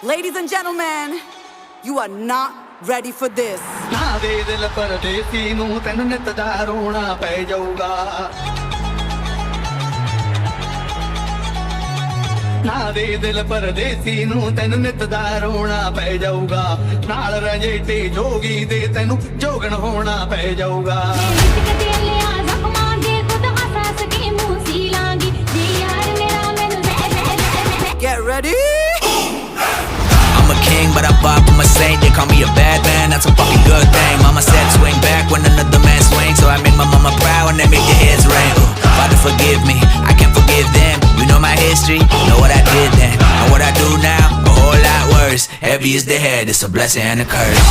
Ladies and gentlemen, you are not ready for this. ना दे दिल परदेसी नू तैनू नित दा रोना पै जाऊगा ना दे दिल परदेसी नू तैनू नित दा रोना पै जाऊगा नाल रंजेटे जोगी दे तैनू जोगन होना पै जाऊगा Get ready. I'm a king, but I bop, I'm a saint. They call me a bad man, that's a fucking good thing. Mama said swing back when another man swings, so I make my mama proud when they make their heads ring. Father forgive me, I can't forgive them. You know my history, know what I did then. And what I do now, a whole lot worse. Heavy is the head, it's a blessing and a curse.